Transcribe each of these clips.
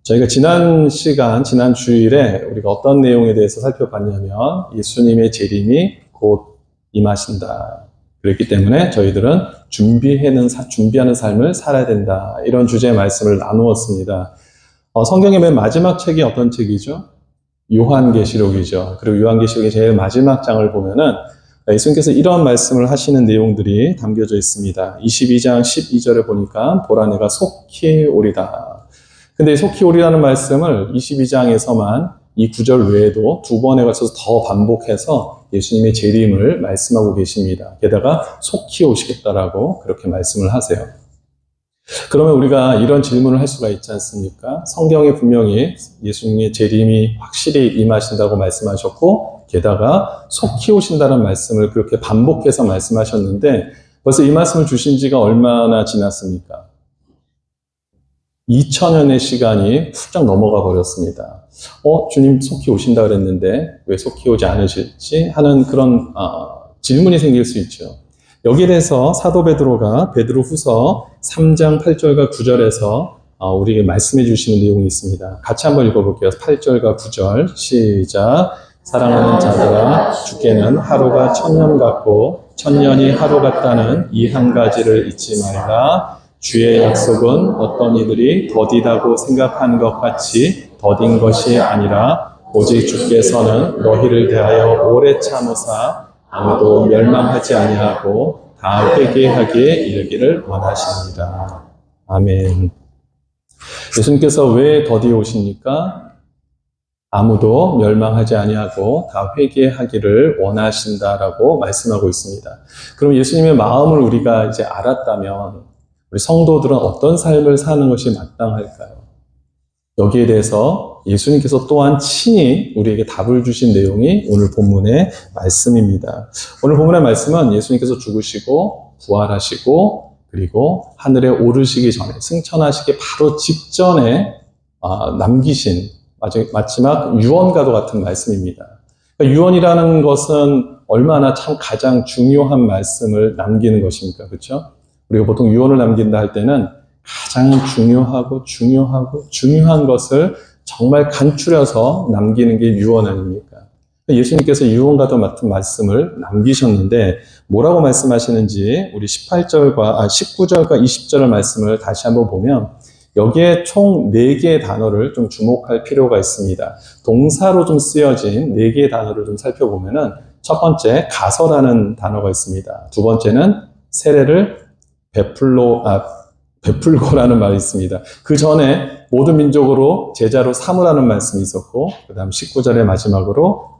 저희가 지난 주일에 우리가 어떤 내용에 대해서 살펴봤냐면 예수님의 재림이 곧 임하신다. 그렇기 때문에 저희들은 준비하는 삶을 살아야 된다. 이런 주제의 말씀을 나누었습니다. 성경의 맨 마지막 책이 어떤 책이죠? 요한계시록이죠. 그리고 요한계시록의 제일 마지막 장을 보면은 예수님께서 이런 말씀을 하시는 내용들이 담겨져 있습니다. 22장 12절에 보니까 보라 내가 속히 오리다. 근데 속히 오리라는 말씀을 22장에서만 이 구절 외에도 두 번에 걸쳐서 더 반복해서 예수님의 재림을 말씀하고 계십니다. 게다가 속히 오시겠다라고 그렇게 말씀을 하세요. 그러면 우리가 이런 질문을 할 수가 있지 않습니까? 성경에 분명히 예수님의 재림이 확실히 임하신다고 말씀하셨고 게다가 속히 오신다는 말씀을 그렇게 반복해서 말씀하셨는데 벌써 이 말씀을 주신 지가 얼마나 지났습니까? 2000년의 시간이 훌쩍 넘어가 버렸습니다. 주님 속히 오신다 그랬는데 왜 속히 오지 않으실지 하는 그런 질문이 생길 수 있죠. 여기에 대해서 사도 베드로가 베드로후서 3장 8절과 9절에서 우리에게 말씀해 주시는 내용이 있습니다. 같이 한번 읽어볼게요. 8절과 9절 시작. 사랑하는 자들아 주께는 하루가 1000년 같고 1000년이 하루 같다는 이 한 가지를 잊지 말라. 주의 약속은 어떤 이들이 더디다고 생각하는 것 같이 더딘 것이 아니라 오직 주께서는 너희를 대하여 오래 참으사 아무도 멸망하지 아니하고 다 회개하기에 이르기를 원하십니다. 아멘. 예수님께서 왜 더디 오십니까? 아무도 멸망하지 아니하고 다 회개하기를 원하신다라고 말씀하고 있습니다. 그럼 예수님의 마음을 우리가 이제 알았다면 우리 성도들은 어떤 삶을 사는 것이 마땅할까요? 여기에 대해서 예수님께서 또한 친히 우리에게 답을 주신 내용이 오늘 본문의 말씀입니다. 오늘 본문의 말씀은 예수님께서 죽으시고 부활하시고 그리고 하늘에 오르시기 전에 승천하시기 바로 직전에 남기신 마지막 유언과도 같은 말씀입니다. 그러니까 유언이라는 것은 얼마나 참 가장 중요한 말씀을 남기는 것입니까? 그렇죠? 우리가 보통 유언을 남긴다 할 때는 가장 중요한 것을 정말 간추려서 남기는 게 유언 아닙니까? 예수님께서 유언과도 같은 말씀을 남기셨는데 뭐라고 말씀하시는지 우리 19절과 20절의 말씀을 다시 한번 보면 여기에 총 4개의 단어를 좀 주목할 필요가 있습니다. 동사로 좀 쓰여진 4개의 단어를 좀 살펴보면은 첫 번째 가서라는 단어가 있습니다. 두 번째는 세례를 베풀고라는 말이 있습니다. 그 전에 모든 민족으로 제자로 삼으라는 말씀이 있었고, 그 다음 19절의 마지막으로,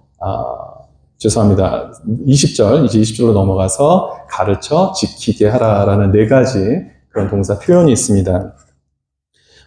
20절, 이제 20절로 넘어가서 가르쳐 지키게 하라라는 4가지 그런 동사 표현이 있습니다.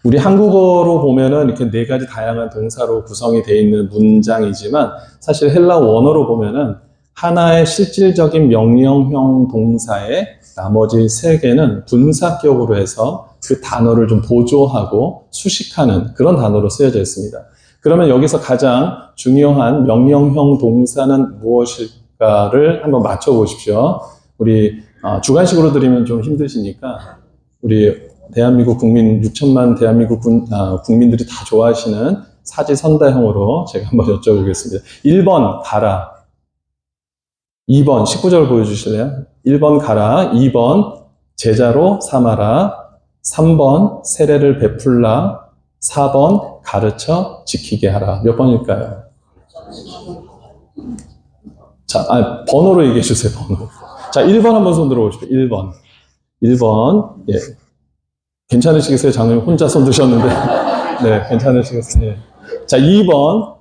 우리 한국어로 보면은 이렇게 4가지 다양한 동사로 구성이 되어 있는 문장이지만, 사실 헬라 원어로 보면은 하나의 실질적인 명령형 동사의 나머지 3개는 분사격으로 해서 그 단어를 좀 보조하고 수식하는 그런 단어로 쓰여져 있습니다. 그러면 여기서 가장 중요한 명령형 동사는 무엇일까를 한번 맞춰보십시오. 우리 주관식으로 드리면 좀 힘드시니까 우리 대한민국 국민 6천만 대한민국 국민들이 다 좋아하시는 사지선다형으로 제가 한번 여쭤보겠습니다. 1번 가라. 2번 19절 보여주실래요? 1번 가라, 2번 제자로 삼아라, 3번 세례를 베풀라, 4번 가르쳐 지키게 하라. 몇 번일까요? 자, 번호로 얘기해 주세요, 번호. 자, 1번 한번 손 들어보십시오. 1번. 예. 괜찮으시겠어요? 장로님 혼자 손 드셨는데. 네, 괜찮으시겠어요? 예. 자, 2번,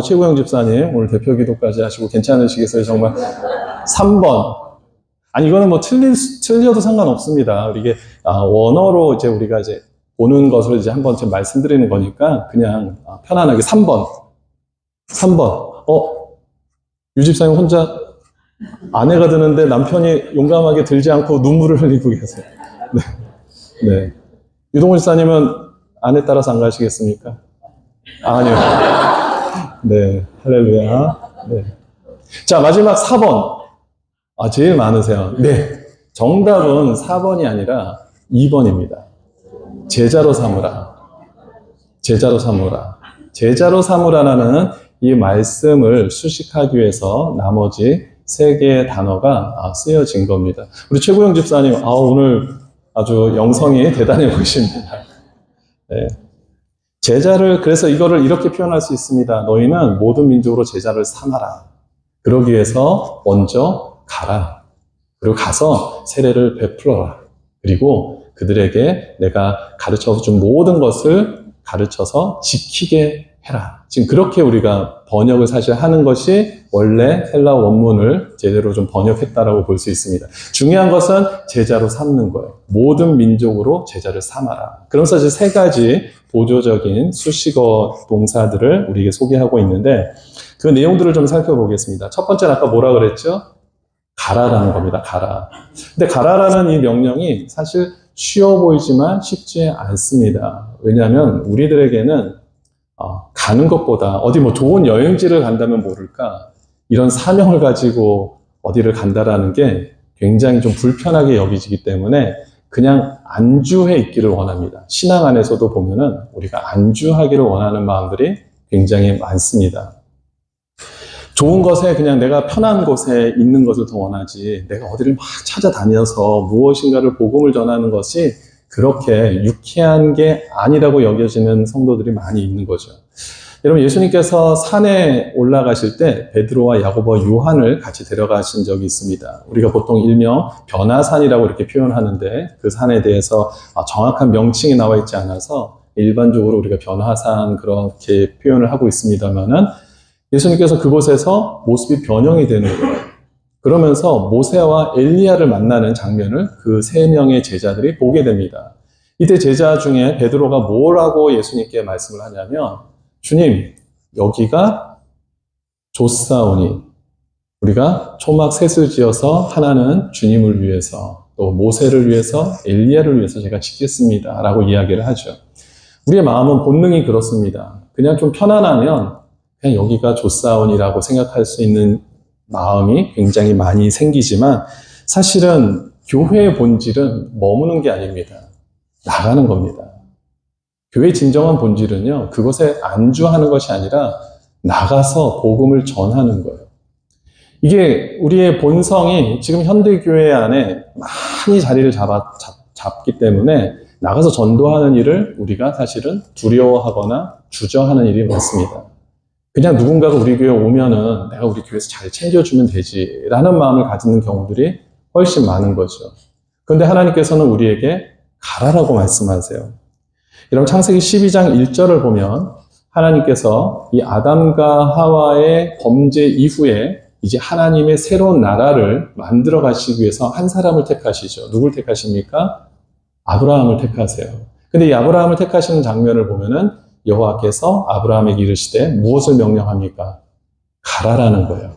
최고영 집사님, 오늘 대표 기도까지 하시고 괜찮으시겠어요? 정말. 3번. 아니, 이거는 뭐 틀려도 상관없습니다. 이게, 원어로 이제 우리가 이제 보는 것을 이제 한번 제가 말씀드리는 거니까 그냥 편안하게 3번. 유 집사님 혼자 아내가 드는데 남편이 용감하게 들지 않고 눈물을 흘리고 계세요. 네. 유동훈 집사님은 아내 따라서 안 가시겠습니까? 아니요. 네, 할렐루야. 네. 자, 마지막 4번. 제일 많으세요. 네. 정답은 4번이 아니라 2번입니다. 제자로 삼으라. 제자로 삼으라. 제자로 삼으라라는 이 말씀을 수식하기 위해서 나머지 세 개의 단어가 쓰여진 겁니다. 우리 최고영 집사님, 오늘 아주 영성이 대단해 보이십니다. 네. 제자를, 그래서 이거를 이렇게 표현할 수 있습니다. 너희는 모든 민족으로 제자를 삼아라. 그러기 위해서 먼저 가라. 그리고 가서 세례를 베풀어라. 그리고 그들에게 내가 가르쳐서 준 모든 것을 가르쳐서 지키게 해라. 지금 그렇게 우리가 번역을 사실 하는 것이 원래 헬라 원문을 제대로 좀 번역했다라고 볼 수 있습니다. 중요한 것은 제자로 삼는 거예요. 모든 민족으로 제자를 삼아라. 그러면서 이제 세 가지 보조적인 수식어 동사들을 우리에게 소개하고 있는데 그 내용들을 좀 살펴보겠습니다. 첫 번째는 아까 뭐라 그랬죠? 가라라는 겁니다. 가라. 근데 가라라는 이 명령이 사실 쉬워 보이지만 쉽지 않습니다. 왜냐하면 우리들에게는 가는 것보다 어디 뭐 좋은 여행지를 간다면 모를까 이런 사명을 가지고 어디를 간다라는 게 굉장히 좀 불편하게 여기지기 때문에 그냥 안주해 있기를 원합니다. 신앙 안에서도 보면은 우리가 안주하기를 원하는 마음들이 굉장히 많습니다. 좋은 것에 그냥 내가 편한 곳에 있는 것을 더 원하지 내가 어디를 막 찾아다녀서 무엇인가를 복음을 전하는 것이 그렇게 유쾌한 게 아니라고 여겨지는 성도들이 많이 있는 거죠. 여러분 예수님께서 산에 올라가실 때 베드로와 야고보와 요한을 같이 데려가신 적이 있습니다. 우리가 보통 일명 변화산이라고 이렇게 표현하는데 그 산에 대해서 정확한 명칭이 나와 있지 않아서 일반적으로 우리가 변화산 그렇게 표현을 하고 있습니다만은 예수님께서 그곳에서 모습이 변형이 되는 거예요. 그러면서 모세와 엘리야를 만나는 장면을 그 세 명의 제자들이 보게 됩니다. 이때 제자 중에 베드로가 뭐라고 예수님께 말씀을 하냐면 주님, 여기가 좋사오니 우리가 초막 셋을 지어서 하나는 주님을 위해서 또 모세를 위해서 엘리야를 위해서 제가 짓겠습니다 라고 이야기를 하죠. 우리의 마음은 본능이 그렇습니다. 그냥 좀 편안하면 그냥 여기가 좋사온이라고 생각할 수 있는 마음이 굉장히 많이 생기지만 사실은 교회의 본질은 머무는 게 아닙니다. 나가는 겁니다. 교회의 진정한 본질은요, 그것에 안주하는 것이 아니라 나가서 복음을 전하는 거예요. 이게 우리의 본성이 지금 현대교회 안에 많이 자리를 잡기 때문에 나가서 전도하는 일을 우리가 사실은 두려워하거나 주저하는 일이 많습니다. 그냥 누군가가 우리 교회에 오면은 내가 우리 교회에서 잘 챙겨주면 되지 라는 마음을 가지는 경우들이 훨씬 많은 거죠. 그런데 하나님께서는 우리에게 가라라고 말씀하세요. 여러분 창세기 12장 1절을 보면 하나님께서 이 아담과 하와의 범죄 이후에 이제 하나님의 새로운 나라를 만들어 가시기 위해서 한 사람을 택하시죠. 누굴 택하십니까? 아브라함을 택하세요. 근데 이 아브라함을 택하시는 장면을 보면은 여호와께서 아브라함에게 이르시되 무엇을 명령합니까? 가라라는 거예요.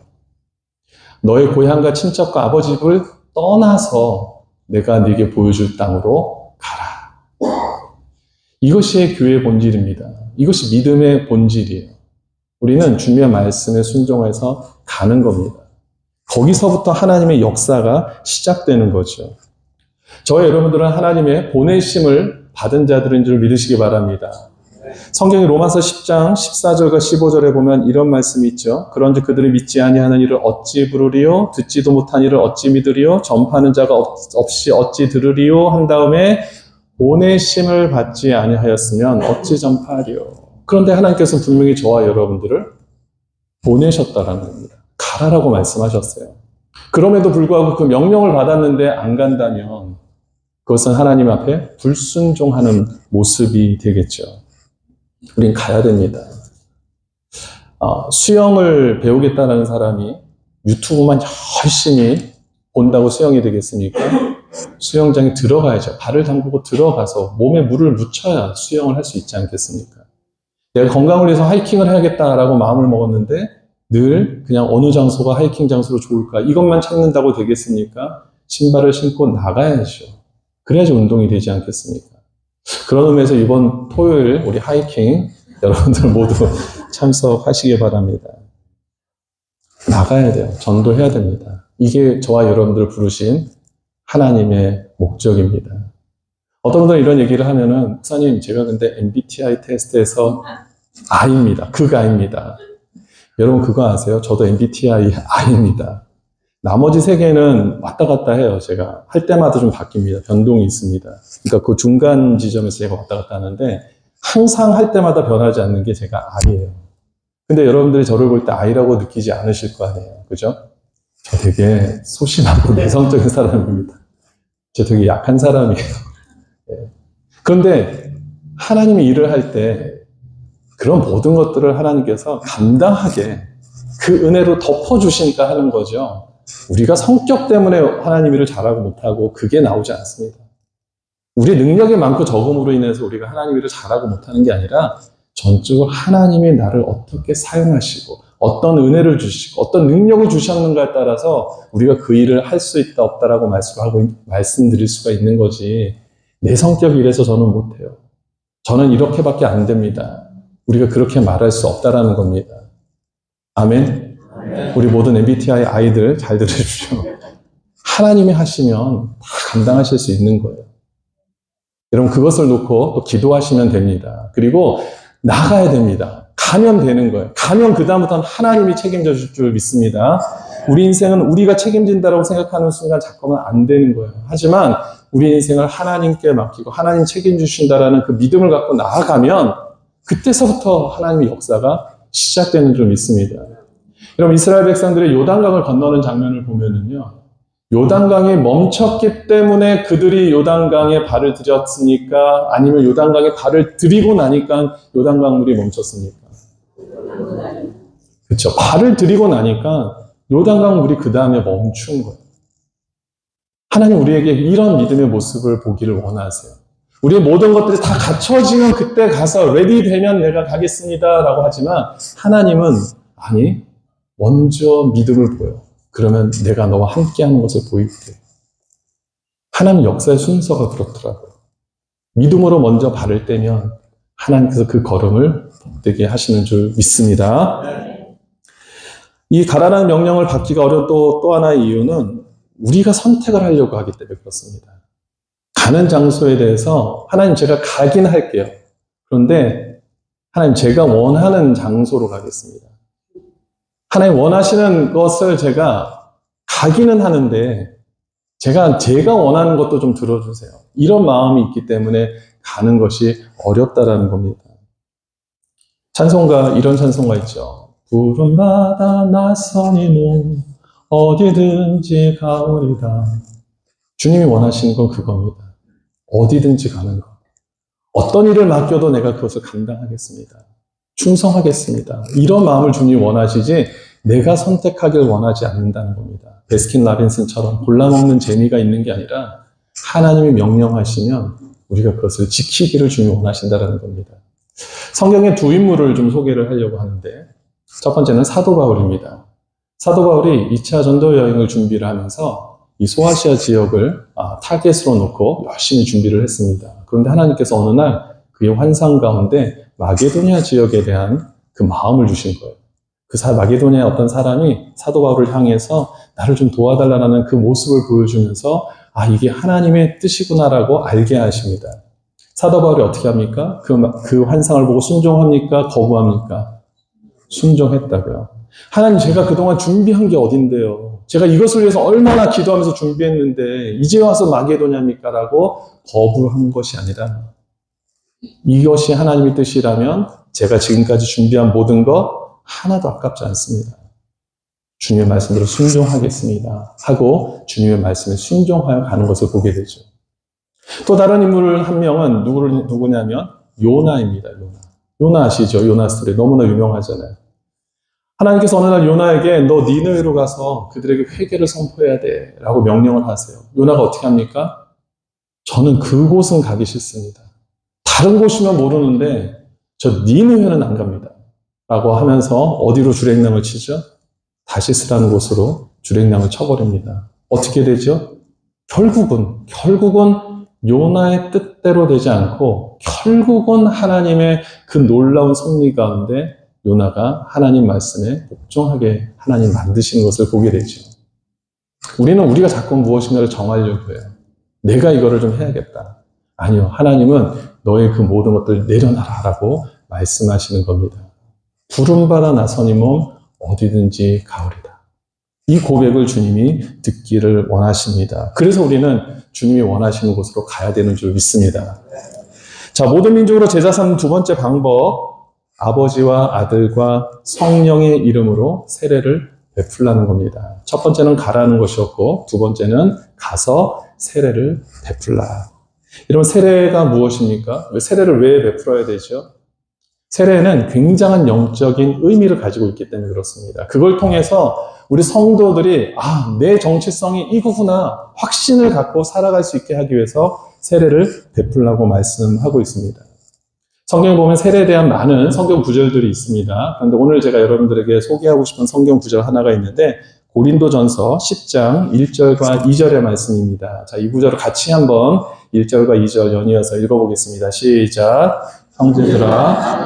너의 고향과 친척과 아버지 집을 떠나서 내가 네게 보여줄 땅으로 가라. 이것이 교회의 본질입니다. 이것이 믿음의 본질이에요. 우리는 주님의 말씀에 순종해서 가는 겁니다. 거기서부터 하나님의 역사가 시작되는 거죠. 저와 여러분들은 하나님의 보내심을 받은 자들인 줄 믿으시기 바랍니다. 성경의 로마서 10장 14절과 15절에 보면 이런 말씀이 있죠. 그런즉 그들이 믿지 아니하는 일을 어찌 부르리요? 듣지도 못한 일을 어찌 믿으리요? 전파하는 자가 없이 어찌 들으리요? 한 다음에 보내심을 받지 아니하였으면 어찌 전파하리요? 그런데 하나님께서는 분명히 저와 여러분들을 보내셨다라는 겁니다. 가라라고 말씀하셨어요. 그럼에도 불구하고 그 명령을 받았는데 안 간다면 그것은 하나님 앞에 불순종하는 모습이 되겠죠. 우린 가야 됩니다. 수영을 배우겠다는 사람이 유튜브만 열심히 본다고 수영이 되겠습니까? 수영장에 들어가야죠. 발을 담그고 들어가서 몸에 물을 묻혀야 수영을 할 수 있지 않겠습니까? 내가 건강을 위해서 하이킹을 해야겠다라고 마음을 먹었는데 늘 그냥 어느 장소가 하이킹 장소로 좋을까 이것만 찾는다고 되겠습니까? 신발을 신고 나가야죠. 그래야지 운동이 되지 않겠습니까? 그런 의미에서 이번 토요일 우리 하이킹 여러분들 모두 참석하시기 바랍니다. 나가야 돼요. 전도해야 됩니다. 이게 저와 여러분들 부르신 하나님의 목적입니다. 어떤 분들은 이런 얘기를 하면은, 목사님, 제가 근데 MBTI 테스트에서 I입니다. 극 I입니다. 여러분 그거 아세요? 저도 MBTI I입니다. 나머지 세 개는 왔다 갔다 해요. 제가 할 때마다 좀 바뀝니다. 변동이 있습니다. 그러니까 그 중간 지점에서 제가 왔다 갔다 하는데 항상 할 때마다 변하지 않는 게 제가 I예요. 근데 여러분들이 저를 볼 때 I라고 느끼지 않으실 거 아니에요. 그죠? 저 되게 소심하고 내성적인 사람입니다. 저 되게 약한 사람이에요. 그런데 하나님이 일을 할 때 그런 모든 것들을 하나님께서 감당하게 그 은혜로 덮어주시니까 하는 거죠. 우리가 성격 때문에 하나님 일을 잘하고 못하고 그게 나오지 않습니다. 우리 능력이 많고 적음으로 인해서 우리가 하나님 일을 잘하고 못하는 게 아니라 전적으로 하나님이 나를 어떻게 사용하시고 어떤 은혜를 주시고 어떤 능력을 주셨는가에 따라서 우리가 그 일을 할 수 있다 없다라고 말씀드릴 수가 있는 거지. 내 성격이 이래서 저는 못해요. 저는 이렇게밖에 안 됩니다. 우리가 그렇게 말할 수 없다라는 겁니다. 아멘. 우리 모든 MBTI 아이들 잘 들으십시오. 하나님이 하시면 다 감당하실 수 있는 거예요. 여러분 그것을 놓고 또 기도하시면 됩니다. 그리고 나가야 됩니다. 가면 되는 거예요. 가면 그 다음부터는 하나님이 책임져 줄 줄 믿습니다. 우리 인생은 우리가 책임진다고 생각하는 순간 잠깐은 안 되는 거예요. 하지만 우리 인생을 하나님께 맡기고 하나님 책임주신다라는 그 믿음을 갖고 나아가면 그때서부터 하나님의 역사가 시작되는 줄 믿습니다. 여러분 이스라엘 백성들이 요단강을 건너는 장면을 보면은요. 요단강이 멈췄기 때문에 그들이 요단강에 발을 들였습니까? 아니면 요단강에 발을 들이고 나니까 요단강 물이 멈췄습니까? 그렇죠. 발을 들이고 나니까 요단강 물이 그 다음에 멈춘 거예요. 하나님 우리에게 이런 믿음의 모습을 보기를 원하세요. 우리의 모든 것들이 다 갖춰지면 그때 가서 레디 되면 내가 가겠습니다 라고 하지만 하나님은 아니 먼저 믿음을 보여. 그러면 내가 너와 함께하는 것을 보일게. 하나님 역사의 순서가 그렇더라고요. 믿음으로 먼저 발을 떼면 하나님께서 그 걸음을 복되게 하시는 줄 믿습니다. 이 가라라는 명령을 받기가 어려운 또 하나의 이유는 우리가 선택을 하려고 하기 때문에 그렇습니다. 가는 장소에 대해서 하나님 제가 가긴 할게요. 그런데 하나님 제가 원하는 장소로 가겠습니다. 하나님 원하시는 것을 제가 가기는 하는데 제가 원하는 것도 좀 들어주세요. 이런 마음이 있기 때문에 가는 것이 어렵다라는 겁니다. 찬송가 이런 찬송가 있죠. 푸른 바다 낯선 어디든지 가오리다. 주님이 원하시는 건 그겁니다. 어디든지 가는 것. 어떤 일을 맡겨도 내가 그것을 감당하겠습니다. 충성하겠습니다. 이런 마음을 주님이 원하시지 내가 선택하길 원하지 않는다는 겁니다. 베스킨 라빈슨처럼 골라먹는 재미가 있는 게 아니라 하나님이 명령하시면 우리가 그것을 지키기를 주님이 원하신다는 겁니다. 성경의 두 인물을 좀 소개를 하려고 하는데 첫 번째는 사도 바울입니다. 사도 바울이 2차 전도 여행을 준비를 하면서 이 소아시아 지역을 타겟으로 놓고 열심히 준비를 했습니다. 그런데 하나님께서 어느 날 그의 환상 가운데 마게도니아 지역에 대한 그 마음을 주신 거예요. 그 마게도니아 어떤 사람이 사도 바울을 향해서 나를 좀 도와달라는 그 모습을 보여주면서 이게 하나님의 뜻이구나라고 알게 하십니다. 사도 바울이 어떻게 합니까? 그 환상을 보고 순종합니까? 거부합니까? 순종했다고요. 하나님 제가 그동안 준비한 게 어딘데요? 제가 이것을 위해서 얼마나 기도하면서 준비했는데 이제 와서 마게도냐입니까? 라고 거부한 것이 아니라 이것이 하나님의 뜻이라면 제가 지금까지 준비한 모든 것 하나도 아깝지 않습니다. 주님의 말씀대로 순종하겠습니다. 하고 주님의 말씀에 순종하여 가는 것을 보게 되죠. 또 다른 인물 한 명은 누구냐면 요나입니다. 요나 아시죠? 요나 스토리 너무나 유명하잖아요. 하나님께서 어느 날 요나에게 너 니느웨로 가서 그들에게 회개를 선포해야 돼 라고 명령을 하세요. 요나가 어떻게 합니까? 저는 그곳은 가기 싫습니다. 다른 곳이면 모르는데 저 니느웨는 안 갑니다. 라고 하면서 어디로 주랭랑을 치죠? 다시스라는 곳으로 주랭랑을 쳐버립니다. 어떻게 되죠? 결국은 요나의 뜻대로 되지 않고 결국은 하나님의 그 놀라운 섭리 가운데 요나가 하나님 말씀에 복종하게 하나님 만드시는 것을 보게 되죠. 우리가 자꾸 무엇인가를 정하려고 해요. 내가 이거를 좀 해야겠다. 아니요. 하나님은 너의 그 모든 것들을 내려놔라라고 말씀하시는 겁니다. 부름받아 나선 이 몸 어디든지 가오리다. 이 고백을 주님이 듣기를 원하십니다. 그래서 우리는 주님이 원하시는 곳으로 가야 되는 줄 믿습니다. 자, 모든 민족으로 제자 삼는 두 번째 방법, 아버지와 아들과 성령의 이름으로 세례를 베풀라는 겁니다. 첫 번째는 가라는 것이었고, 두 번째는 가서 세례를 베풀라. 여러분, 세례가 무엇입니까? 세례를 왜 베풀어야 되죠? 세례는 굉장한 영적인 의미를 가지고 있기 때문에 그렇습니다. 그걸 통해서 우리 성도들이 내 정체성이 이거구나 확신을 갖고 살아갈 수 있게 하기 위해서 세례를 베풀라고 말씀하고 있습니다. 성경에 보면 세례에 대한 많은 성경 구절들이 있습니다. 그런데 오늘 제가 여러분들에게 소개하고 싶은 성경 구절 하나가 있는데 고린도전서 10장 1절과 2절의 말씀입니다. 자, 이 구절을 같이 한번 1절과 2절 연이어서 읽어보겠습니다. 시작. 형제들아,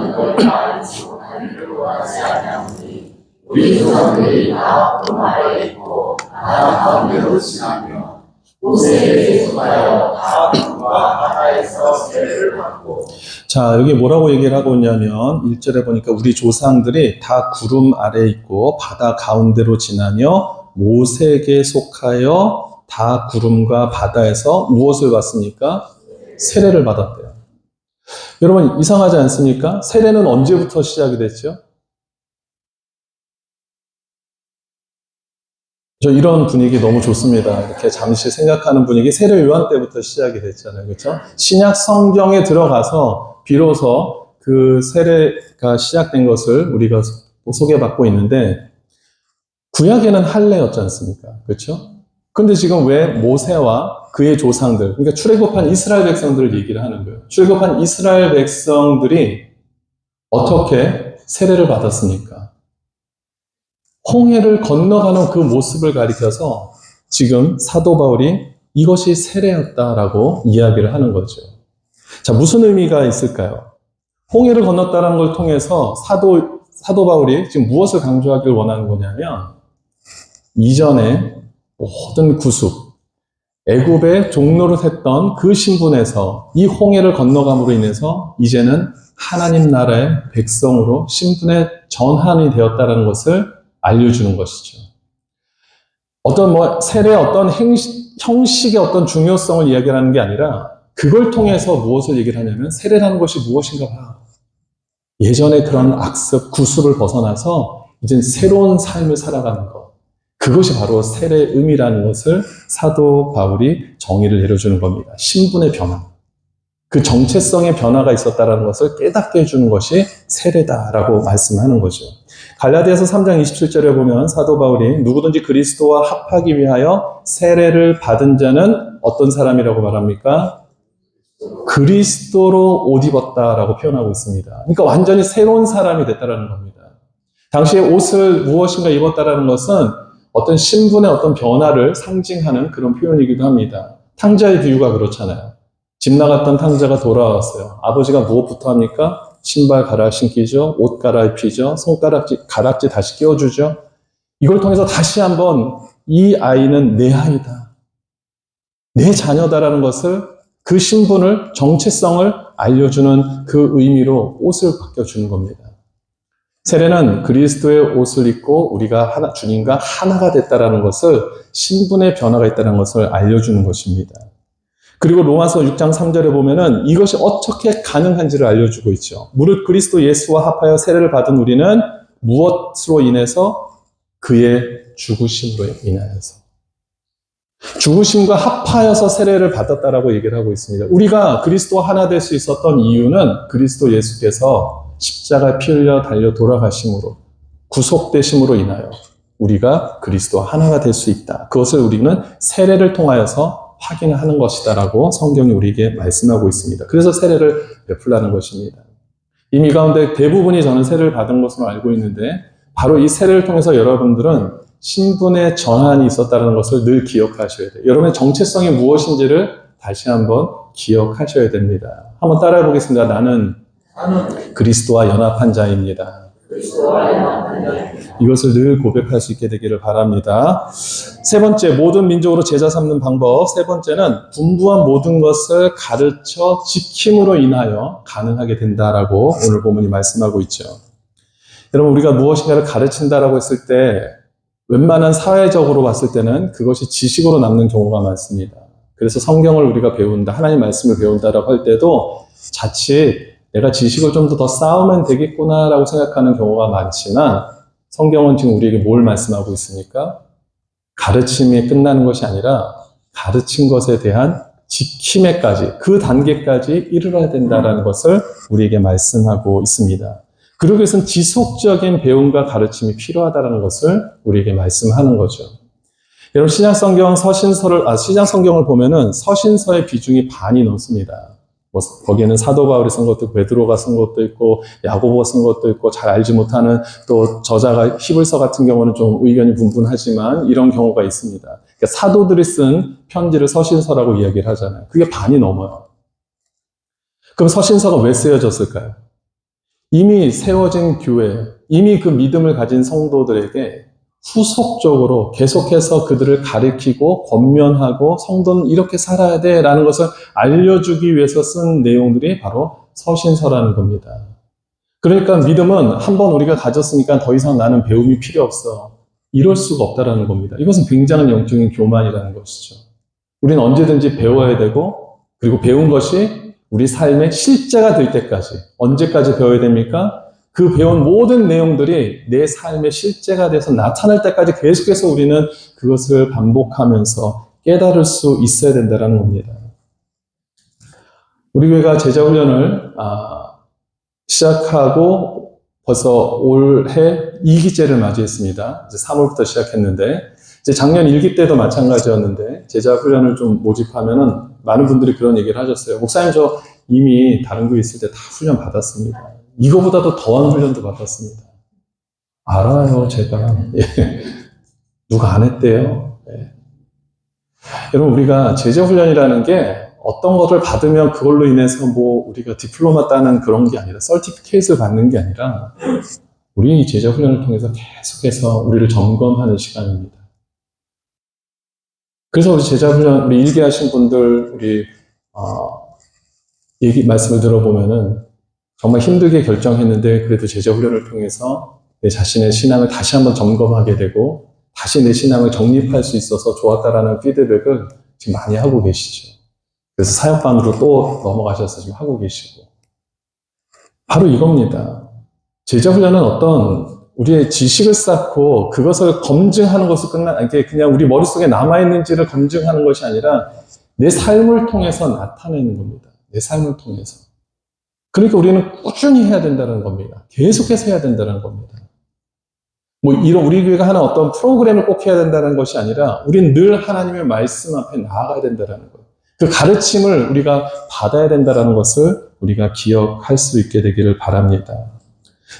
우리 조상들이 다 아래 있고 다 가운데로 지나며 모세에게 속하여 다 물과 바다에서 세례를 받고. 자, 여기 뭐라고 얘기를 하고 있냐면 1절에 보니까 우리 조상들이 다 구름 아래에 있고 바다 가운데로 지나며 모세에게 속하여 다 구름과 바다에서 무엇을 받습니까? 세례를 받았대요. 여러분, 이상하지 않습니까? 세례는 언제부터 시작이 됐죠? 저 이런 분위기 너무 좋습니다. 이렇게 잠시 생각하는 분위기, 세례 요한 때부터 시작이 됐잖아요. 그렇죠? 신약 성경에 들어가서 비로소 그 세례가 시작된 것을 우리가 소개받고 있는데, 구약에는 할례였지 않습니까? 그렇죠? 근데 지금 왜 모세와 그의 조상들, 그러니까 출애굽한 이스라엘 백성들을 얘기를 하는 거예요. 출애굽한 이스라엘 백성들이 어떻게 세례를 받았습니까? 홍해를 건너가는 그 모습을 가리켜서 지금 사도 바울이 이것이 세례였다라고 이야기를 하는 거죠. 자, 무슨 의미가 있을까요? 홍해를 건넜다는 걸 통해서 사도 바울이 지금 무엇을 강조하길 원하는 거냐면, 이전에 모든 구속, 애굽의 종노릇 했던 그 신분에서 이 홍해를 건너감으로 인해서 이제는 하나님 나라의 백성으로 신분의 전환이 되었다는 것을 알려주는 것이죠. 어떤 세례의 어떤 형식의 어떤 중요성을 이야기하는 게 아니라 그걸 통해서 무엇을 얘기를 하냐면 세례라는 것이 무엇인가 봐. 예전의 그런 악습, 구습을 벗어나서 이제 새로운 삶을 살아가는 것. 그것이 바로 세례의 의미라는 것을 사도 바울이 정의를 내려주는 겁니다. 신분의 변화. 그 정체성의 변화가 있었다는 것을 깨닫게 해주는 것이 세례다라고 말씀하는 거죠. 갈라디아서 3장 27절에 보면 사도 바울이 누구든지 그리스도와 합하기 위하여 세례를 받은 자는 어떤 사람이라고 말합니까? 그리스도로 옷 입었다라고 표현하고 있습니다. 그러니까 완전히 새로운 사람이 됐다라는 겁니다. 당시에 옷을 무엇인가 입었다라는 것은 어떤 신분의 어떤 변화를 상징하는 그런 표현이기도 합니다. 탕자의 비유가 그렇잖아요. 집 나갔던 탕자가 돌아왔어요. 아버지가 무엇부터 합니까? 신발 갈아 신기죠. 옷 갈아입히죠. 가락지 다시 끼워주죠. 이걸 통해서 다시 한번 이 아이는 내 아이다. 내 자녀다라는 것을, 그 신분을, 정체성을 알려주는 그 의미로 옷을 바꿔주는 겁니다. 세례는 그리스도의 옷을 입고 우리가 주님과 하나가 됐다는 것을, 신분의 변화가 있다는 것을 알려주는 것입니다. 그리고 로마서 6장 3절에 보면은 이것이 어떻게 가능한지를 알려주고 있죠. 무릇 그리스도 예수와 합하여 세례를 받은 우리는 무엇으로 인해서? 그의 죽으심으로 인하여서. 죽으심과 합하여서 세례를 받았다라고 얘기를 하고 있습니다. 우리가 그리스도와 하나 될 수 있었던 이유는 그리스도 예수께서 십자가 피 흘려 달려 돌아가심으로, 구속되심으로 인하여 우리가 그리스도와 하나가 될 수 있다. 그것을 우리는 세례를 통하여서 확인하는 것이다라고 성경이 우리에게 말씀하고 있습니다. 그래서 세례를 베풀라는 것입니다. 이미 가운데 대부분이 저는 세례를 받은 것으로 알고 있는데, 바로 이 세례를 통해서 여러분들은 신분의 전환이 있었다는 것을 늘 기억하셔야 돼요. 여러분의 정체성이 무엇인지를 다시 한번 기억하셔야 됩니다. 한번 따라해 보겠습니다. 나는 그리스도와 연합한 자입니다. 이것을 늘 고백할 수 있게 되기를 바랍니다. 세 번째, 모든 민족으로 제자 삼는 방법. 세 번째는 분부한 모든 것을 가르쳐 지킴으로 인하여 가능하게 된다라고 오늘 본문이 말씀하고 있죠. 여러분, 우리가 무엇인가를 가르친다라고 했을 때 웬만한 사회적으로 봤을 때는 그것이 지식으로 남는 경우가 많습니다. 그래서 성경을 우리가 배운다, 하나님 말씀을 배운다라고 할 때도 자칫 내가 지식을 좀 더 쌓으면 되겠구나라고 생각하는 경우가 많지만 성경은 지금 우리에게 뭘 말씀하고 있습니까? 가르침이 끝나는 것이 아니라 가르친 것에 대한 지킴에까지, 그 단계까지 이르러야 된다는 것을 우리에게 말씀하고 있습니다. 그러기 위해서는 지속적인 배움과 가르침이 필요하다는 것을 우리에게 말씀하는 거죠. 여러분, 신약 성경을 보면은 서신서의 비중이 반이 넘습니다. 거기에는 사도 바울이 쓴 것도 있고, 베드로가 쓴 것도 있고, 야고보가 쓴 것도 있고, 잘 알지 못하는 또 저자가 히브리서 같은 경우는 좀 의견이 분분하지만 이런 경우가 있습니다. 그러니까 사도들이 쓴 편지를 서신서라고 이야기를 하잖아요. 그게 반이 넘어요. 그럼 서신서가 왜 쓰여졌을까요? 이미 세워진 교회, 이미 그 믿음을 가진 성도들에게 후속적으로 계속해서 그들을 가르치고 권면하고 성도는 이렇게 살아야 돼라는 것을 알려주기 위해서 쓴 내용들이 바로 서신서라는 겁니다. 그러니까 믿음은 한번 우리가 가졌으니까 더 이상 나는 배움이 필요 없어. 이럴 수가 없다라는 겁니다. 이것은 굉장한 영적인 교만이라는 것이죠. 우리는 언제든지 배워야 되고, 그리고 배운 것이 우리 삶의 실제가 될 때까지, 언제까지 배워야 됩니까? 그 배운 모든 내용들이 내 삶의 실제가 돼서 나타날 때까지 계속해서 우리는 그것을 반복하면서 깨달을 수 있어야 된다는 겁니다. 우리 교회가 제자훈련을 시작하고 벌써 올해 2기째를 맞이했습니다. 이제 3월부터 시작했는데, 이제 작년 1기 때도 마찬가지였는데, 제자훈련을 좀 모집하면은 많은 분들이 그런 얘기를 하셨어요. 목사님, 저 이미 다른 교회 있을 때 다 훈련 받았습니다. 이거보다도 더한 훈련도 받았습니다. 알아요, 제가. 예. 누가 안 했대요. 예. 여러분, 우리가 제자훈련이라는 게 어떤 것을 받으면 그걸로 인해서 뭐 우리가 디플로마 따는 그런 게 아니라, 서티피케이트를 받는 게 아니라, 우리 제자훈련을 통해서 계속해서 우리를 점검하는 시간입니다. 그래서 우리 제자훈련, 우리 일기하신 분들, 우리 말씀을 들어보면은 정말 힘들게 결정했는데 그래도 제자훈련을 통해서 내 자신의 신앙을 다시 한번 점검하게 되고 다시 내 신앙을 정립할 수 있어서 좋았다라는 피드백을 지금 많이 하고 계시죠. 그래서 사역반으로 또 넘어가셔서 지금 하고 계시고. 바로 이겁니다. 제자훈련은 어떤 우리의 지식을 쌓고 그것을 검증하는 것을 이게 그냥 우리 머릿속에 남아있는지를 검증하는 것이 아니라 내 삶을 통해서 나타내는 겁니다. 내 삶을 통해서. 그러니까 우리는 꾸준히 해야 된다는 겁니다. 계속해서 해야 된다는 겁니다. 뭐 이런 우리 교회가 하는 어떤 프로그램을 꼭 해야 된다는 것이 아니라 우리는 늘 하나님의 말씀 앞에 나아가야 된다는 거예요. 그 가르침을 우리가 받아야 된다는 것을 우리가 기억할 수 있게 되기를 바랍니다.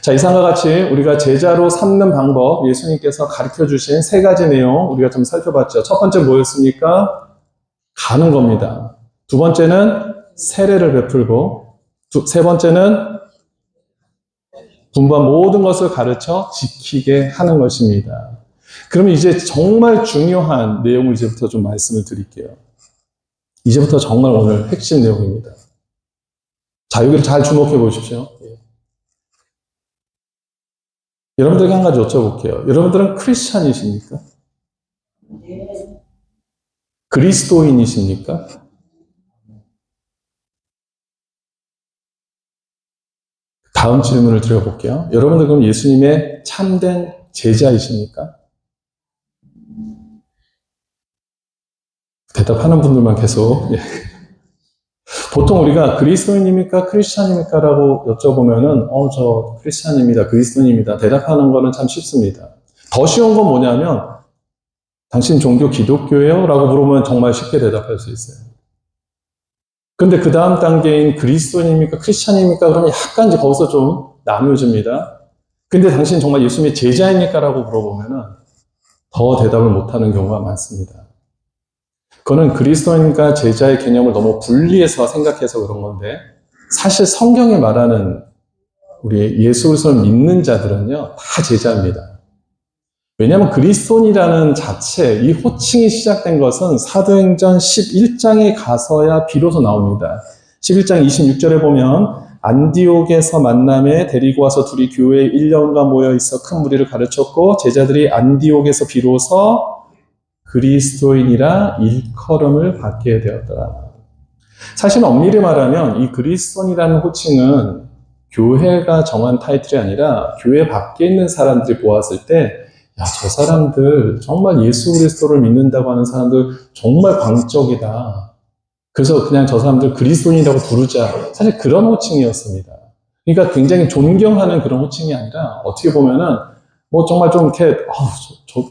자, 이상과 같이 우리가 제자로 삼는 방법, 예수님께서 가르쳐 주신 세 가지 내용 우리가 좀 살펴봤죠. 첫 번째 뭐였습니까? 가는 겁니다. 두 번째는 세례를 베풀고, 세 번째는 분부한 모든 것을 가르쳐 지키게 하는 것입니다. 그러면 이제 정말 중요한 내용을 이제부터 좀 말씀을 드릴게요. 이제부터 정말 오늘 핵심 내용입니다. 자, 여기를 잘 주목해 보십시오. 여러분들에게 한 가지 여쭤볼게요. 여러분들은 크리스찬이십니까? 그리스도인이십니까? 다음 질문을 드려볼게요. 여러분들 그럼 예수님의 참된 제자이십니까? 대답하는 분들만 계속. 예. 보통 우리가 그리스도인입니까? 크리스찬입니까? 라고 여쭤보면은, 저 크리스찬입니다. 그리스도인입니다. 대답하는 거는 참 쉽습니다. 더 쉬운 건 뭐냐면, 당신 종교 기독교예요? 라고 물어보면 정말 쉽게 대답할 수 있어요. 근데 그 다음 단계인 그리스도인입니까? 크리스찬입니까? 그러면 약간 이제 거기서 좀 나뉘어집니다. 근데 당신 정말 예수님의 제자입니까? 라고 물어보면은 더 대답을 못하는 경우가 많습니다. 그거는 그리스도인과 제자의 개념을 너무 분리해서 생각해서 그런 건데, 사실 성경이 말하는 우리 예수 그리스도를 믿는 자들은요, 다 제자입니다. 왜냐하면 그리스도인이라는 자체, 이 호칭이 시작된 것은 사도행전 11장에 가서야 비로소 나옵니다. 11장 26절에 보면 안디옥에서 만남에 데리고 와서 둘이 교회에 1년간 모여 있어 큰 무리를 가르쳤고 제자들이 안디옥에서 비로소 그리스도인이라 일컬음을 받게 되었더라. 사실 엄밀히 말하면 이 그리스도인이라는 호칭은 교회가 정한 타이틀이 아니라 교회 밖에 있는 사람들이 보았을 때 야, 저 사람들 정말 예수 그리스도를 믿는다고 하는 사람들 정말 광적이다. 그래서 그냥 저 사람들 그리스도인이라고 부르자. 사실 그런 호칭이었습니다. 그러니까 굉장히 존경하는 그런 호칭이 아니라 어떻게 보면은 뭐 정말 좀 이렇게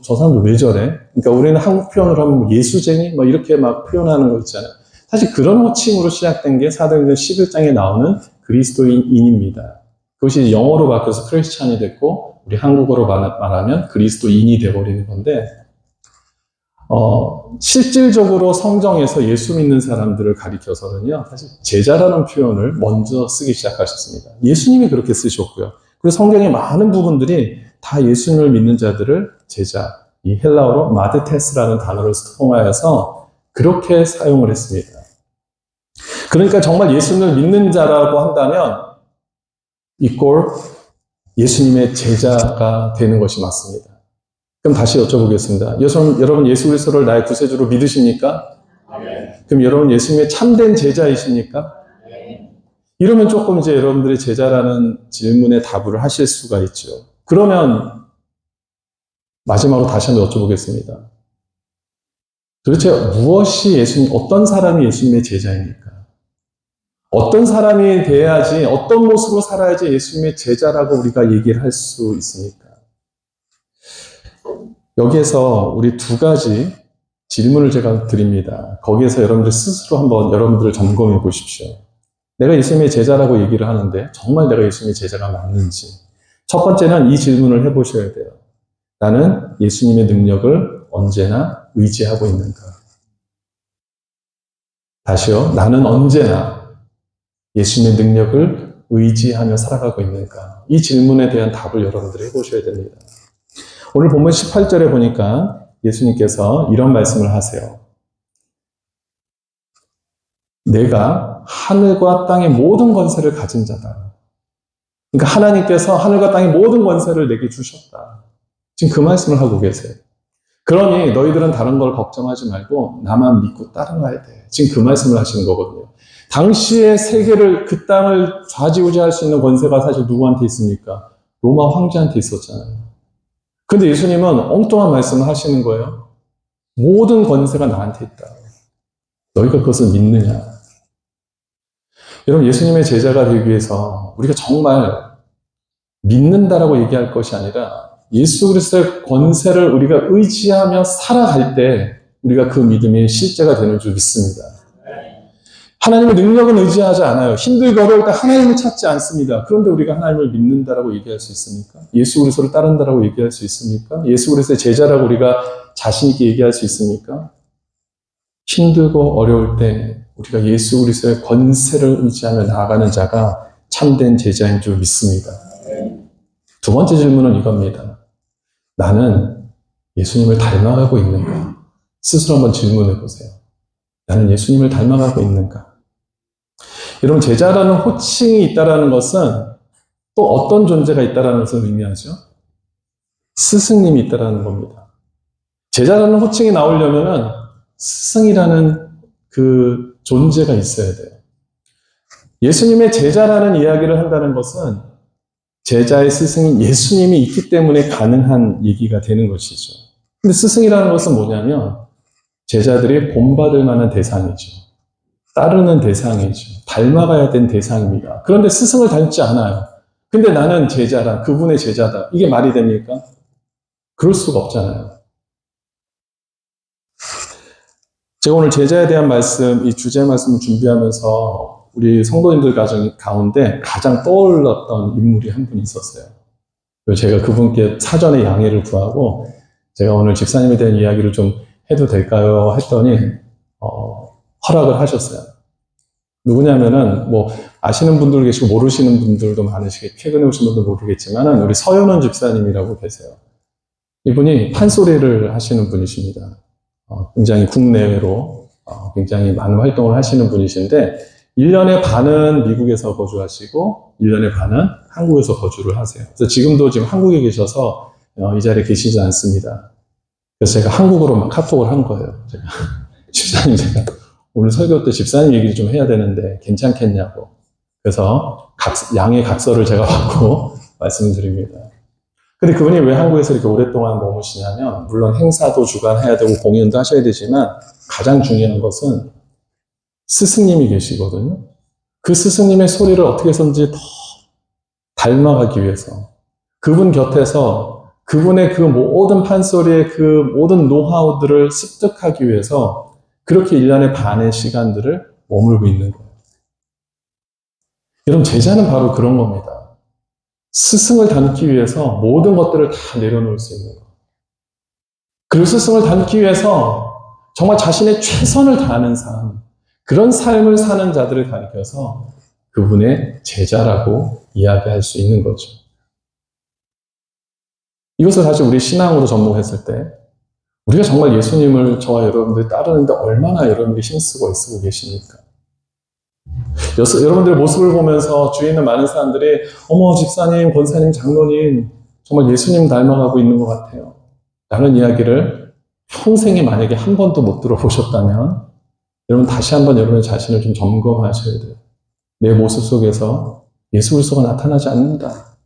저 사람들 왜 저래? 그러니까 우리는 한국 표현으로 하면 예수쟁이 뭐 이렇게 막 표현하는 거 있잖아요. 사실 그런 호칭으로 시작된 게 사도행전 11장에 나오는 그리스도인입니다. 그것이 영어로 바뀌어서 크리스찬이 됐고 우리 한국어로 말하면 그리스도인이 되어버리는 건데 실질적으로 성경에서 예수 믿는 사람들을 가리켜서는요, 사실 제자라는 표현을 먼저 쓰기 시작하셨습니다. 예수님이 그렇게 쓰셨고요. 그리고 성경의 많은 부분들이 다 예수님을 믿는 자들을 제자, 이 헬라어로 마드테스라는 단어를 통하여서 그렇게 사용을 했습니다. 그러니까 정말 예수님을 믿는 자라고 한다면 이꼴 예수님의 제자가 되는 것이 맞습니다. 그럼 다시 여쭤보겠습니다. 여러분 예수 그리스도를 나의 구세주로 믿으십니까? 그럼 여러분 예수님의 참된 제자이십니까? 이러면 조금 이제 여러분들이 제자라는 질문에 답을 하실 수가 있죠. 그러면 마지막으로 다시 한번 여쭤보겠습니다. 도대체 무엇이 어떤 사람이 예수님의 제자입니까? 어떤 사람이 돼야지, 어떤 모습으로 살아야지 예수님의 제자라고 우리가 얘기를 할 수 있습니까? 여기에서 우리 두 가지 질문을 제가 드립니다. 거기에서 여러분들 스스로 한번 여러분들을 점검해 보십시오. 내가 예수님의 제자라고 얘기를 하는데 정말 내가 예수님의 제자가 맞는지. 첫 번째는 이 질문을 해보셔야 돼요. 나는 예수님의 능력을 언제나 의지하고 있는가? 다시요. 나는 언제나 예수님의 능력을 의지하며 살아가고 있는가? 이 질문에 대한 답을 여러분들이 해보셔야 됩니다. 오늘 본문 18절에 보니까 예수님께서 이런 말씀을 하세요. 내가 하늘과 땅의 모든 권세를 가진 자다. 그러니까 하나님께서 하늘과 땅의 모든 권세를 내게 주셨다. 지금 그 말씀을 하고 계세요. 그러니 너희들은 다른 걸 걱정하지 말고 나만 믿고 따라가야 돼. 지금 그 말씀을 하시는 거거든요. 당시의 세계를, 그 땅을 좌지우지할 수 있는 권세가 사실 누구한테 있습니까? 로마 황제한테 있었잖아요. 근데 예수님은 엉뚱한 말씀을 하시는 거예요. 모든 권세가 나한테 있다. 너희가 그것을 믿느냐? 여러분, 예수님의 제자가 되기 위해서 우리가 정말 믿는다라고 얘기할 것이 아니라 예수 그리스도의 권세를 우리가 의지하며 살아갈 때 우리가 그 믿음이 실제가 되는 줄 믿습니다. 하나님의 능력은 의지하지 않아요. 힘들고 어려울 때 하나님을 찾지 않습니다. 그런데 우리가 하나님을 믿는다라고 얘기할 수 있습니까? 예수 그리스도를 따른다라고 얘기할 수 있습니까? 예수 그리스도의 제자라고 우리가 자신 있게 얘기할 수 있습니까? 힘들고 어려울 때 우리가 예수 그리스도의 권세를 의지하며 나아가는 자가 참된 제자인 줄 믿습니다. 두 번째 질문은 이겁니다. 나는 예수님을 닮아가고 있는가? 스스로 한번 질문해 보세요. 나는 예수님을 닮아가고 있는가? 여러분, 제자라는 호칭이 있다는 것은 또 어떤 존재가 있다는 것을 의미하죠? 스승님이 있다는 겁니다. 제자라는 호칭이 나오려면 스승이라는 그 존재가 있어야 돼요. 예수님의 제자라는 이야기를 한다는 것은 제자의 스승인 예수님이 있기 때문에 가능한 얘기가 되는 것이죠. 근데 스승이라는 것은 뭐냐면 제자들이 본받을 만한 대상이죠. 따르는 대상이죠. 닮아가야 되는 대상입니다. 그런데 스승을 닮지 않아요. 근데 나는 제자다. 그분의 제자다. 이게 말이 됩니까? 그럴 수가 없잖아요. 제가 오늘 제자에 대한 말씀, 이 주제 말씀을 준비하면서 우리 성도님들 가운데 가장 떠올랐던 인물이 한 분 있었어요. 제가 그분께 사전에 양해를 구하고 제가 오늘 집사님에 대한 이야기를 좀 해도 될까요? 했더니 허락을 하셨어요. 누구냐면은, 뭐, 아시는 분들 계시고, 모르시는 분들도 많으시겠, 최근에 오신 분도 모르겠지만은, 우리 서현원 집사님이라고 계세요. 이분이 판소리를 하시는 분이십니다. 굉장히 국내외로, 굉장히 많은 활동을 하시는 분이신데, 1년의 반은 미국에서 거주하시고, 1년의 반은 한국에서 거주를 하세요. 그래서 지금도 지금 한국에 계셔서, 이 자리에 계시지 않습니다. 그래서 제가 한국어로 막 카톡을 한 거예요. 제가, 집사님, 제가 오늘 설교 때 집사님 얘기를 좀 해야 되는데 괜찮겠냐고. 그래서 양해 각서를 제가 받고 말씀드립니다. 근데 그분이 왜 한국에서 이렇게 오랫동안 머무시냐면, 물론 행사도 주관해야 되고 공연도 하셔야 되지만, 가장 중요한 것은 스승님이 계시거든요. 그 스승님의 소리를 어떻게 해서든지 더 닮아가기 위해서, 그분 곁에서 그분의 그 모든 판소리의 그 모든 노하우들을 습득하기 위해서 그렇게 1년의 반의 시간들을 머물고 있는 거예요. 여러분, 제자는 바로 그런 겁니다. 스승을 닮기 위해서 모든 것들을 다 내려놓을 수 있는 거예요. 그리고 스승을 닮기 위해서 정말 자신의 최선을 다하는 삶, 그런 삶을 사는 자들을 가리켜서 그분의 제자라고 이야기할 수 있는 거죠. 이것을 사실 우리 신앙으로 접목했을 때 우리가 정말 예수님을 저와 여러분들이 따르는데 얼마나 여러분들이 힘쓰고 애쓰고 계십니까? 여러분들의 모습을 보면서 주위에 있는 많은 사람들이 어머 집사님, 권사님, 장로님 정말 예수님 닮아가고 있는 것 같아요 라는 이야기를 평생에 만약에 한 번도 못 들어보셨다면 여러분 다시 한번 여러분의 자신을 좀 점검하셔야 돼요. 내 모습 속에서 예수 그리스도가 나타나지 않는다.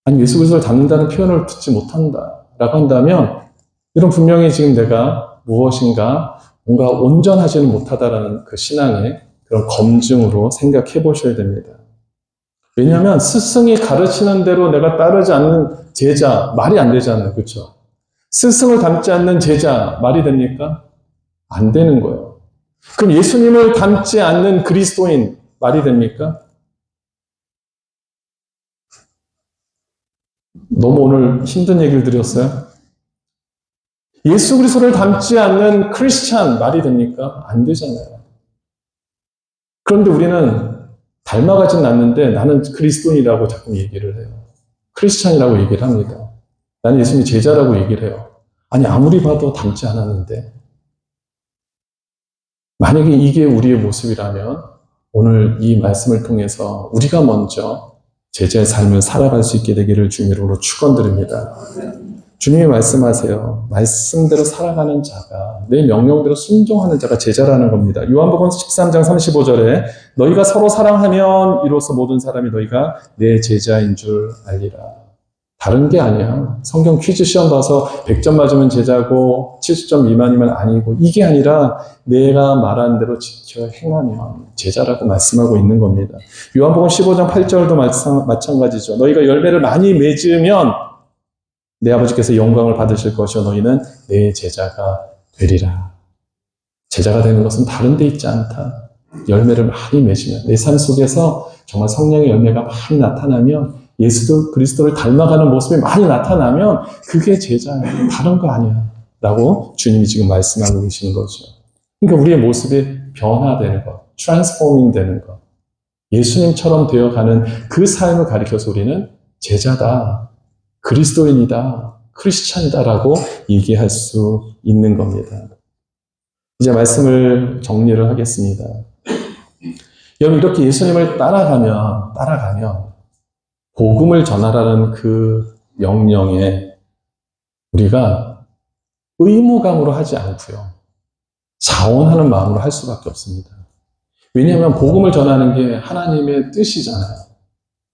아니 예수 그리스도를 닮는다는 표현을 듣지 못한다 라고 한다면 이런 분명히 지금 내가 무엇인가 뭔가 온전하지는 못하다라는 그 신앙의 그런 검증으로 생각해 보셔야 됩니다. 왜냐하면 스승이 가르치는 대로 내가 따르지 않는 제자 말이 안 되잖아요. 그렇죠? 스승을 닮지 않는 제자 말이 됩니까? 안 되는 거예요. 그럼 예수님을 닮지 않는 그리스도인 말이 됩니까? 너무 오늘 힘든 얘기를 드렸어요. 예수 그리스도를 닮지 않는 크리스찬 말이 됩니까? 안 되잖아요. 그런데 우리는 닮아가진 않는데 나는 그리스도인이라고 자꾸 얘기를 해요. 크리스찬이라고 얘기를 합니다. 나는 예수님의 제자라고 얘기를 해요. 아니 아무리 봐도 닮지 않았는데 만약에 이게 우리의 모습이라면 오늘 이 말씀을 통해서 우리가 먼저 제자의 삶을 살아갈 수 있게 되기를 주님으로 축원드립니다. 주님이 말씀하세요. 말씀대로 살아가는 자가, 내 명령대로 순종하는 자가 제자라는 겁니다. 요한복음 13장 35절에 너희가 서로 사랑하면 이로써 모든 사람이 너희가 내 제자인 줄 알리라. 다른 게 아니야. 성경 퀴즈 시험 봐서 100점 맞으면 제자고 70점 미만이면 아니고 이게 아니라 내가 말한 대로 지켜 행하면 제자라고 말씀하고 있는 겁니다. 요한복음 15장 8절도 마찬가지죠. 너희가 열매를 많이 맺으면 내 아버지께서 영광을 받으실 것이요 너희는 내 제자가 되리라. 제자가 되는 것은 다른 데 있지 않다. 열매를 많이 맺으면 내 삶 속에서 정말 성령의 열매가 많이 나타나면 예수 그리스도를 닮아가는 모습이 많이 나타나면 그게 제자예요. 다른 거 아니야. 라고 주님이 지금 말씀하고 계시는 거죠. 그러니까 우리의 모습이 변화되는 것, 트랜스포밍 되는 것, 예수님처럼 되어가는 그 삶을 가리켜서 우리는 제자다. 그리스도인이다, 크리스찬이다라고 얘기할 수 있는 겁니다. 이제 말씀을 정리를 하겠습니다. 여러분 이렇게 예수님을 따라가면 복음을 전하라는 그 명령에 우리가 의무감으로 하지 않고요. 자원하는 마음으로 할 수밖에 없습니다. 왜냐하면 복음을 전하는 게 하나님의 뜻이잖아요.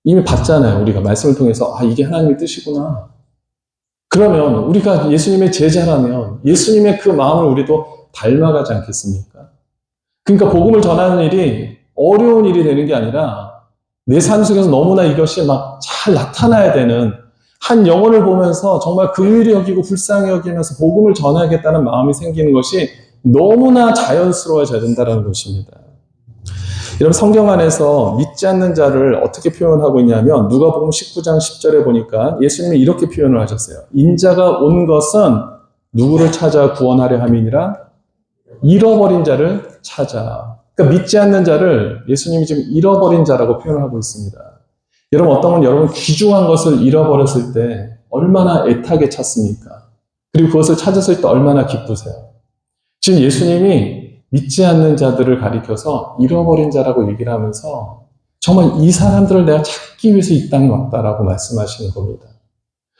이미 봤잖아요. 우리가 말씀을 통해서 이게 하나님의 뜻이구나. 그러면 우리가 예수님의 제자라면 예수님의 그 마음을 우리도 닮아가지 않겠습니까? 그러니까 복음을 전하는 일이 어려운 일이 되는 게 아니라 내 삶 속에서 너무나 이것이 막 잘 나타나야 되는 한 영혼을 보면서 정말 긍휼히 여기고 불쌍히 여기면서 복음을 전하겠다는 마음이 생기는 것이 너무나 자연스러워져야 된다는 것입니다. 여러분 성경 안에서 믿지 않는 자를 어떻게 표현하고 있냐면 누가복음 19장 10절에 보니까 예수님이 이렇게 표현을 하셨어요. 인자가 온 것은 누구를 찾아 구원하려 함이니라 잃어버린 자를 찾아. 그러니까 믿지 않는 자를 예수님이 지금 잃어버린 자라고 표현하고 있습니다. 여러분, 어떤 건 여러분 귀중한 것을 잃어버렸을 때 얼마나 애타게 찾습니까? 그리고 그것을 찾았을 때 얼마나 기쁘세요? 지금 예수님이 믿지 않는 자들을 가리켜서 잃어버린 자라고 얘기를 하면서 정말 이 사람들을 내가 찾기 위해서 이 땅에 왔다라고 말씀하시는 겁니다.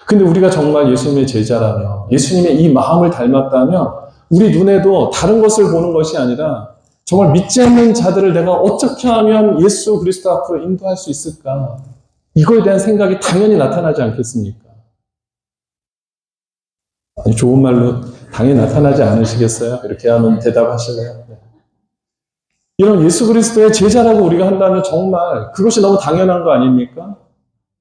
근데 우리가 정말 예수님의 제자라면, 예수님의 이 마음을 닮았다면 우리 눈에도 다른 것을 보는 것이 아니라 정말 믿지 않는 자들을 내가 어떻게 하면 예수 그리스도 앞으로 인도할 수 있을까? 이거에 대한 생각이 당연히 나타나지 않겠습니까? 아니, 좋은 말로 당연히 나타나지 않으시겠어요? 이렇게 하면 대답하실래요? 네. 이런 예수 그리스도의 제자라고 우리가 한다면 정말 그것이 너무 당연한 거 아닙니까?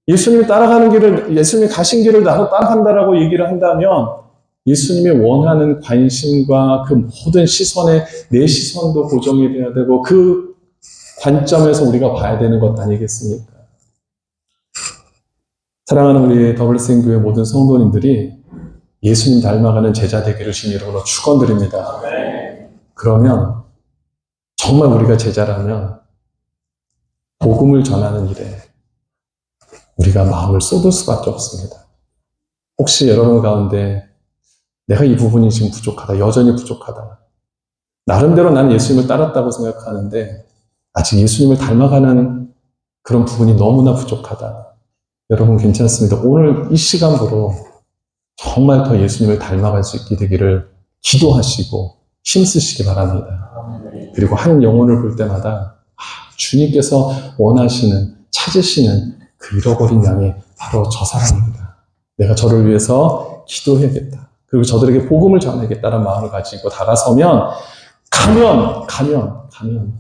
예수님이 따라가는 길을, 예수님이 가신 길을 나도 따라간다라고 얘기를 한다면 예수님이 원하는 관심과 그 모든 시선에 내 시선도 고정이 돼야 되고 그 관점에서 우리가 봐야 되는 것 아니겠습니까? 사랑하는 우리 더블레싱 교회 모든 성도님들이 예수님 닮아가는 제자 되기를 주님 이름으로 축원드립니다. 그러면 정말 우리가 제자라면 복음을 전하는 일에 우리가 마음을 쏟을 수밖에 없습니다. 혹시 여러분 가운데 내가 이 부분이 지금 부족하다, 여전히 부족하다. 나름대로 나는 예수님을 따랐다고 생각하는데 아직 예수님을 닮아가는 그런 부분이 너무나 부족하다. 여러분 괜찮습니다. 오늘 이 시간으로 정말 더 예수님을 닮아갈 수 있게 되기를 기도하시고 힘쓰시기 바랍니다. 그리고 한 영혼을 볼 때마다 주님께서 원하시는, 찾으시는 그 잃어버린 양이 바로 저 사람입니다. 내가 저를 위해서 기도해야겠다. 그리고 저들에게 복음을 전하겠다는 마음을 가지고 다가서면 가면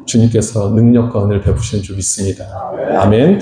주님께서 능력과 은혜를 베푸시는 줄 믿습니다. 아멘.